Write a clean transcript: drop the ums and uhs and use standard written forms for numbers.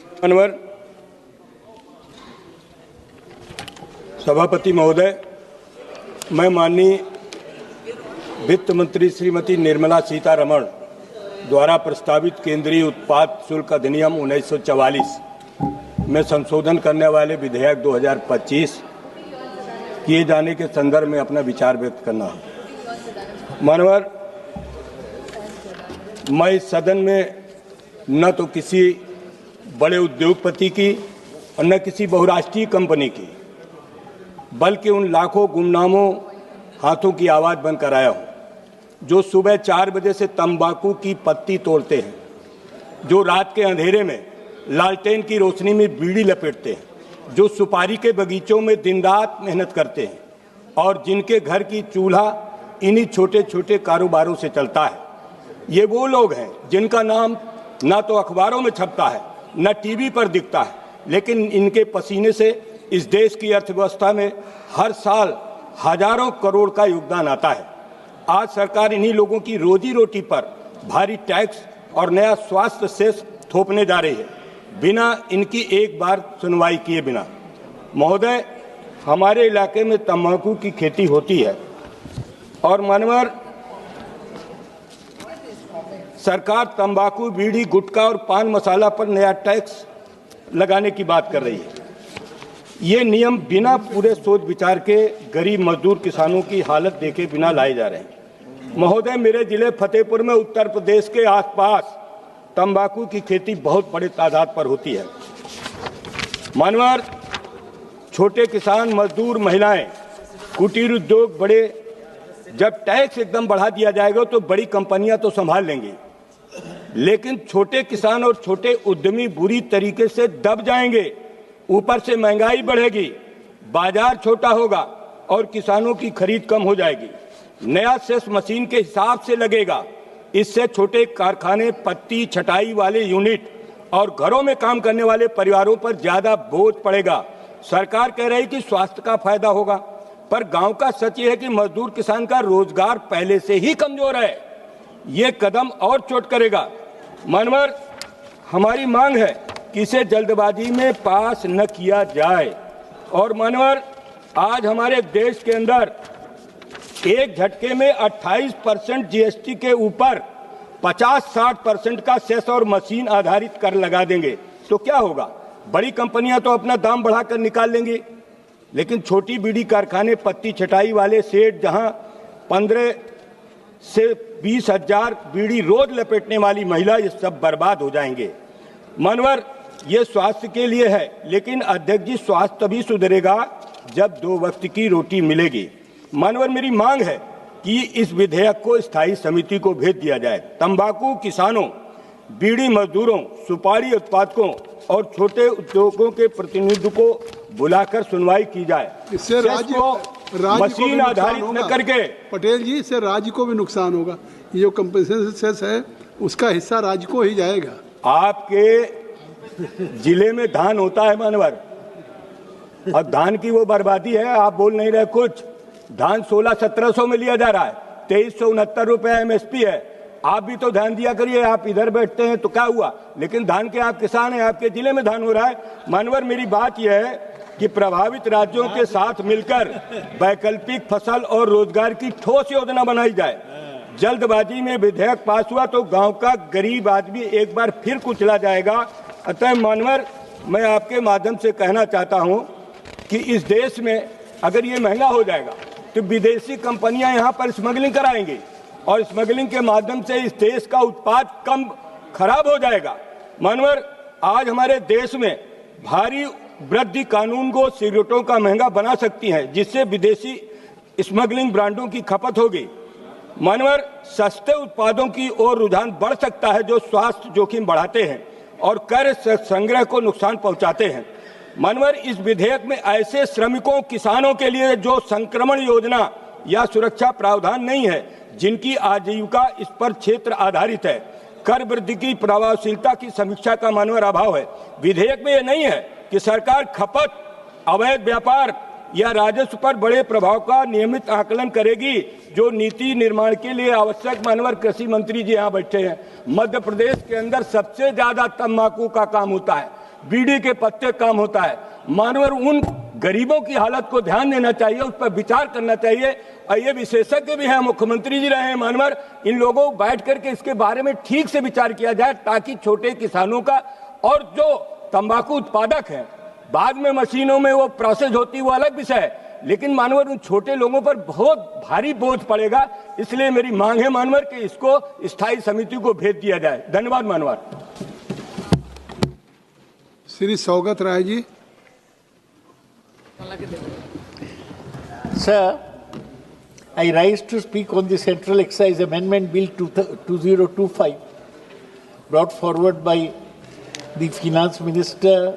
मानवर सभापति महोदय, मैं माननीय वित्त मंत्री श्रीमती निर्मला सीतारमण द्वारा प्रस्तावित केंद्रीय उत्पाद शुल्क अधिनियम 1944 में संशोधन करने वाले विधेयक 2025 किए जाने के संदर्भ में अपना विचार व्यक्त करना है। मानवर, मैं इस सदन में न तो किसी बड़े उद्योगपति की और न किसी बहुराष्ट्रीय कंपनी की, बल्कि उन लाखों गुमनामों हाथों की आवाज़ बनकर आया हूँ जो सुबह 4 बजे से तंबाकू की पत्ती तोड़ते हैं, जो रात के अंधेरे में लालटेन की रोशनी में बीड़ी लपेटते हैं, जो सुपारी के बगीचों में दिन रात मेहनत करते हैं और जिनके घर की चूल्हा इन्हीं छोटे छोटे कारोबारों से चलता है। ये वो लोग हैं जिनका नाम ना तो अखबारों में छपता है न टीवी पर दिखता है, लेकिन इनके पसीने से इस देश की अर्थव्यवस्था में हर साल हजारों करोड़ का योगदान आता है। आज सरकार इन्हीं लोगों की रोजी रोटी पर भारी टैक्स और नया स्वास्थ्य सेस थोपने जा रही है, बिना इनकी एक बार सुनवाई किए बिना। महोदय, हमारे इलाके में तंबाकू की खेती होती है और मानवर सरकार तंबाकू, बीड़ी, गुटखा और पान मसाला पर नया टैक्स लगाने की बात कर रही है। ये नियम बिना पूरे सोच विचार के गरीब मजदूर किसानों की हालत देखे बिना लाए जा रहे हैं। महोदय, मेरे जिले फतेहपुर में उत्तर प्रदेश के आसपास तंबाकू की खेती बहुत बड़े तादाद पर होती है। मानवर, छोटे किसान, मजदूर, महिलाएं, कुटीर उद्योग, बड़े, जब टैक्स एकदम बढ़ा दिया जाएगा तो बड़ी कंपनियां तो संभाल लेंगी, लेकिन छोटे किसान और छोटे उद्यमी बुरी तरीके से दब जाएंगे। ऊपर से महंगाई बढ़ेगी, बाजार छोटा होगा और किसानों की खरीद कम हो जाएगी। नया सेस मशीन के हिसाब से लगेगा, इससे छोटे कारखाने, पत्ती छटाई वाले यूनिट और घरों में काम करने वाले परिवारों पर ज्यादा बोझ पड़ेगा। सरकार कह रही कि स्वास्थ्य का फायदा होगा, पर गांव का सच ये है कि मजदूर किसान का रोजगार पहले से ही कमजोर है। ये कदम और चोट करेगा। मानवर, हमारी मांग है कि इसे जल्दबाजी में पास न किया जाए। और मानवर, आज हमारे देश के अंदर एक झटके में 28% जीएसटी के ऊपर 50-60% का सेस और मशीन आधारित कर लगा देंगे तो क्या होगा? बड़ी कंपनियां तो अपना दाम बढ़ाकर निकाल लेंगी, लेकिन छोटी बीड़ी कारखाने, पत्ती छटाई वाले सेठ जहां 15 से 20 हजार बीड़ी रोज लपेटने वाली महिला, ये सब बर्बाद हो जाएंगे। मानवर, ये स्वास्थ्य के लिए है, लेकिन अध्यक्ष जी, स्वास्थ्य तभी सुधरेगा जब 2 वक्त की रोटी मिलेगी। मानवर, मेरी मांग है कि इस विधेयक को स्थायी समिति को भेज दिया जाए। तंबाकू किसानों, बीड़ी मजदूरों, सुपारी उत्पादकों और छोटे उद्योगों के प्रतिनिधियों को बुलाकर सुनवाई की जाए। इससे राज्य मशीन आधारित न करके। पटेल जी, इससे राज्य को भी नुकसान होगा। ये जो कंपनसेशन सेस है उसका हिस्सा राज्य को ही जाएगा। आपके जिले में धान होता है मानवर, और धान की वो बर्बादी है, आप बोल नहीं रहे कुछ। धान 1600-1700 में लिया जा रहा है, 2369 रुपए एमएसपी है। आप भी तो ध्यान दिया करिए, आप इधर बैठते हैं तो क्या हुआ, लेकिन धान के आप किसान हैं, आपके जिले में धान हो रहा है। मानवर, मेरी बात यह है कि प्रभावित राज्यों के साथ मिलकर वैकल्पिक फसल और रोजगार की ठोस योजना बनाई जाए। जल्दबाजी में विधेयक पास हुआ तो गांव का गरीब आदमी एक बार फिर कुचला जाएगा। अतः मानवर, मैं आपके माध्यम से कहना चाहता हूं कि इस देश में अगर ये महंगा हो जाएगा तो विदेशी कंपनियां यहां पर स्मगलिंग कराएंगी और स्मगलिंग के माध्यम से इस देश का उत्पाद कम खराब हो जाएगा। मानवर, आज हमारे देश में भारी वृद्धि कानून को सिगरेटों का महंगा बना सकती है, जिससे विदेशी स्मगलिंग ब्रांडों की खपत होगी। मानवर, सस्ते उत्पादों की ओर रुझान बढ़ सकता है जो स्वास्थ्य जोखिम बढ़ाते हैं और कर संग्रह को नुकसान पहुंचाते हैं। मानवर, इस विधेयक में ऐसे श्रमिकों, किसानों के लिए जो संक्रमण योजना या सुरक्षा प्रावधान नहीं है, जिनकी आजीविका इस पर क्षेत्र आधारित है। कर वृद्धि की प्रभावशीलता की समीक्षा का मानवर अभाव है। विधेयक में यह नहीं है कि सरकार खपत, अवैध व्यापार या राजस्व पर बड़े प्रभाव का नियमित आकलन करेगी, जो नीति निर्माण के लिए आवश्यक। मानवर, कृषि मंत्री जी यहाँ बैठे हैं। मध्य प्रदेश के अंदर सबसे ज्यादा तंबाकू का काम होता है। बीड़ी के पत्ते काम होता है। मानवर उन गरीबों की हालत को ध्यान देना चाहिए, उस पर विचार करना चाहिए। और ये विशेषज्ञ भी हैं, मुख्यमंत्री जी रहे हैं मानवर, इन लोगों को बैठ करके इसके बारे में ठीक से विचार किया जाए, ताकि छोटे किसानों का और जो तंबाकू उत्पादक हैं, बाद में मशीनों में वो प्रोसेस होती है वो अलग विषय है, लेकिन मानवर उन छोटे लोगों पर बहुत भारी बोझ पड़ेगा। इसलिए मेरी मांग है मानवर कि इसको स्थायी समिति को भेज दिया जाए। धन्यवाद मानवर। Shri Saugata Rai ji. Sir, I rise to speak on the Central Excise Amendment Bill 2025 brought forward by the Finance Minister